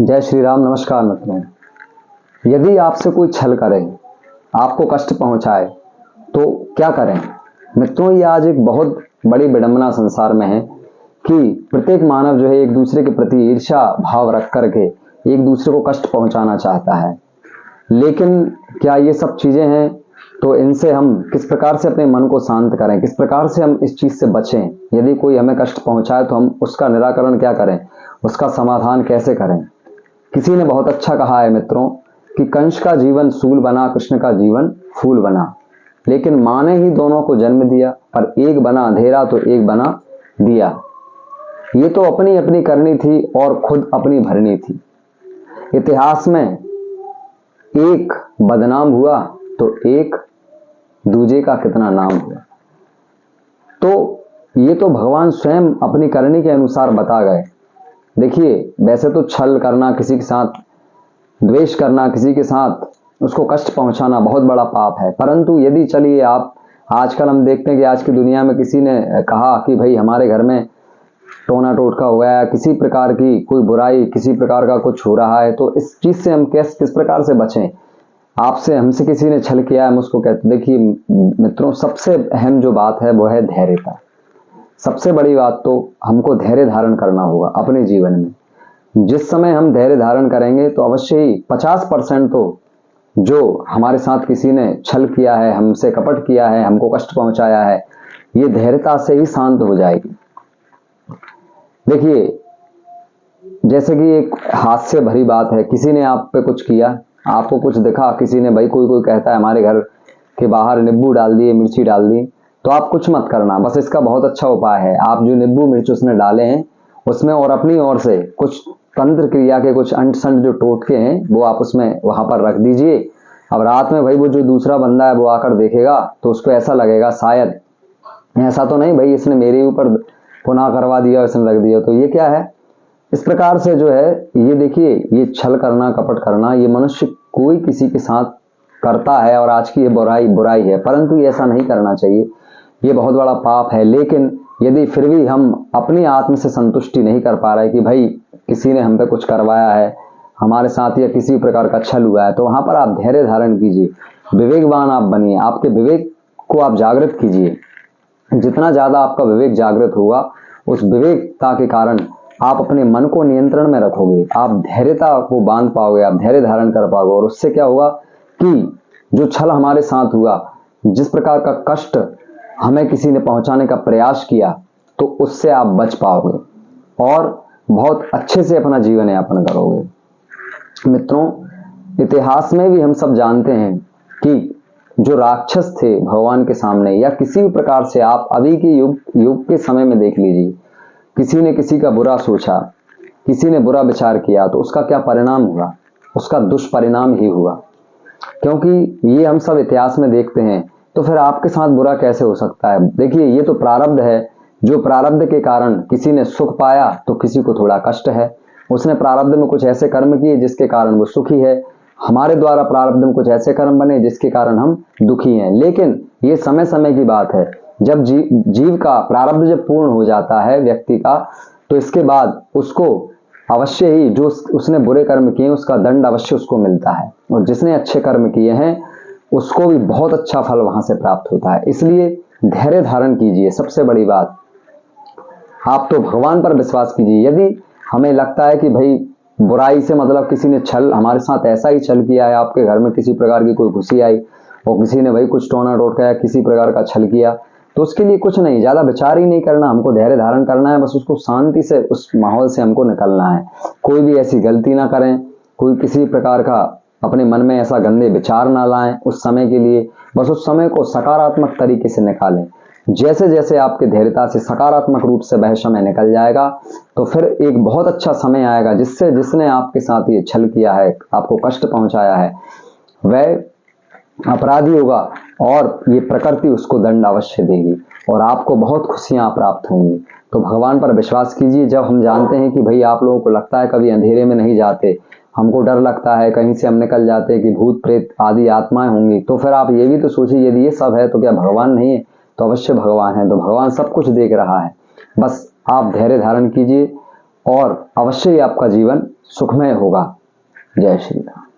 जय श्री राम। नमस्कार मित्रों। यदि आपसे कोई छल करे, आपको कष्ट पहुंचाए, तो क्या करें? मित्रों, ये आज एक बहुत बड़ी विडंबना संसार में है कि प्रत्येक मानव जो है एक दूसरे के प्रति ईर्ष्या भाव रख करके एक दूसरे को कष्ट पहुंचाना चाहता है। लेकिन क्या ये सब चीजें हैं? तो इनसे हम किस प्रकार से अपने मन को शांत करें, किस प्रकार से हम इस चीज से बचें? यदि कोई हमें कष्ट पहुंचाए तो हम उसका निराकरण क्या करें, उसका समाधान कैसे करें? किसी ने बहुत अच्छा कहा है मित्रों कि कंस का जीवन सूल बना, कृष्ण का जीवन फूल बना। लेकिन माँ ने ही दोनों को जन्म दिया, पर एक बना अंधेरा तो एक बना दिया। ये तो अपनी अपनी करनी थी और खुद अपनी भरनी थी। इतिहास में एक बदनाम हुआ तो एक दूजे का कितना नाम हुआ। तो ये तो भगवान स्वयं अपनी करनी के अनुसार बता गए। देखिए, वैसे तो छल करना, किसी के साथ द्वेष करना, किसी के साथ उसको कष्ट पहुंचाना बहुत बड़ा पाप है। परंतु यदि चलिए आप आजकल हम देखते हैं कि आज की दुनिया में किसी ने कहा कि भाई हमारे घर में टोना टोटका हो गया, किसी प्रकार की कोई बुराई, किसी प्रकार का कुछ हो रहा है, तो इस चीज से हम किस प्रकार से बचें? आपसे हमसे किसी ने छल किया, हम उसको कहते, देखिए मित्रों, सबसे अहम जो बात है वो है धैर्यता। सबसे बड़ी बात तो हमको धैर्य धारण करना होगा अपने जीवन में। जिस समय हम धैर्य धारण करेंगे तो अवश्य ही 50% तो जो हमारे साथ किसी ने छल किया है, हमसे कपट किया है, हमको कष्ट पहुंचाया है, ये धैर्यता से ही शांत हो जाएगी। देखिए, जैसे कि एक हास्य भरी बात है, किसी ने आप पे कुछ किया, आपको कुछ दिखा, किसी ने भाई कोई कहता है हमारे घर के बाहर नींबू डाल दिए, मिर्ची डाल दी, तो आप कुछ मत करना। बस इसका बहुत अच्छा उपाय है, आप जो नींबू मिर्च उसने डाले हैं उसमें और अपनी ओर से कुछ तंत्र क्रिया के कुछ अंट संट जो टोटके हैं वो आप उसमें वहां पर रख दीजिए। अब रात में भाई वो जो दूसरा बंदा है वो आकर देखेगा तो उसको ऐसा लगेगा शायद ऐसा तो नहीं भाई इसने मेरे ऊपर पुनः करवा दिया, इसने रख दिया, तो ये क्या है? इस प्रकार से जो है, ये देखिए, ये छल करना, कपट करना, ये मनुष्य कोई किसी के साथ करता है और आज की ये बुराई है। परंतु ये ऐसा नहीं करना चाहिए, ये बहुत बड़ा पाप है। लेकिन यदि फिर भी हम अपनी आत्म से संतुष्टि नहीं कर पा रहे कि भाई किसी ने हम पे कुछ करवाया है, हमारे साथ या किसी प्रकार का छल हुआ है, तो वहां पर आप धैर्य धारण कीजिए, विवेकवान आप बनिए, आपके विवेक को आप जागृत कीजिए। जितना ज्यादा आपका विवेक जागृत होगा, उस विवेकता के कारण आप अपने मन को नियंत्रण में रखोगे, आप धैर्यता को बांध पाओगे, आप धैर्य धारण कर पाओगे। और उससे क्या होगा कि जो छल हमारे साथ हुआ, जिस प्रकार का कष्ट हमें किसी ने पहुंचाने का प्रयास किया, तो उससे आप बच पाओगे और बहुत अच्छे से अपना जीवन यापन करोगे। मित्रों, इतिहास में भी हम सब जानते हैं कि जो राक्षस थे भगवान के सामने, या किसी भी प्रकार से आप अभी के युग के समय में देख लीजिए, किसी ने किसी का बुरा सोचा, किसी ने बुरा विचार किया, तो उसका क्या परिणाम हुआ? उसका दुष्परिणाम ही हुआ। क्योंकि ये हम सब इतिहास में देखते हैं, तो फिर आपके साथ बुरा कैसे हो सकता है? देखिए, ये तो प्रारब्ध है। जो प्रारब्ध के कारण किसी ने सुख पाया तो किसी को थोड़ा कष्ट है। उसने प्रारब्ध में कुछ ऐसे कर्म किए जिसके कारण वो सुखी है। हमारे द्वारा प्रारब्ध में कुछ ऐसे कर्म बने जिसके कारण हम दुखी हैं। लेकिन ये समय समय की बात है। जब जीव का प्रारब्ध जब पूर्ण हो जाता है व्यक्ति का, तो इसके बाद उसको अवश्य ही जो उसने बुरे कर्म किए उसका दंड अवश्य उसको मिलता है, और जिसने अच्छे कर्म किए हैं उसको भी बहुत अच्छा फल वहां से प्राप्त होता है। इसलिए धैर्य धारण कीजिए। सबसे बड़ी बात, आप तो भगवान पर विश्वास कीजिए। यदि हमें लगता है कि भाई बुराई से मतलब किसी ने छल, हमारे साथ ऐसा ही छल किया है, आपके घर में किसी प्रकार की कोई खुशी आई और किसी ने भाई कुछ टोना टोटका या किसी प्रकार का छल किया, तो उसके लिए कुछ नहीं, ज्यादा विचार ही नहीं करना, हमको धैर्य धारण करना है। बस उसको शांति से उस माहौल से हमको निकलना है। कोई भी ऐसी गलती ना करें, कोई किसी प्रकार का अपने मन में ऐसा गंदे विचार ना लाएं उस समय के लिए। बस उस समय को सकारात्मक तरीके से निकालें। जैसे जैसे आपके धैर्यता से सकारात्मक रूप से वह समय निकल जाएगा, तो फिर एक बहुत अच्छा समय आएगा जिससे जिसने आपके साथ ये छल किया है, आपको कष्ट पहुंचाया है, वह अपराधी होगा और ये प्रकृति उसको दंड अवश्य देगी और आपको बहुत खुशियां प्राप्त होंगी। तो भगवान पर विश्वास कीजिए। जब हम जानते हैं कि भाई आप लोगों को लगता है कभी अंधेरे में नहीं जाते, हमको डर लगता है कहीं से हम निकल जाते कि भूत प्रेत आदि आत्माएं होंगी, तो फिर आप ये भी तो सोचिए, यदि ये सब है तो क्या भगवान नहीं है? तो अवश्य भगवान है। तो भगवान सब कुछ देख रहा है। बस आप धैर्य धारण कीजिए और अवश्य ही आपका जीवन सुखमय होगा। जय श्री राम।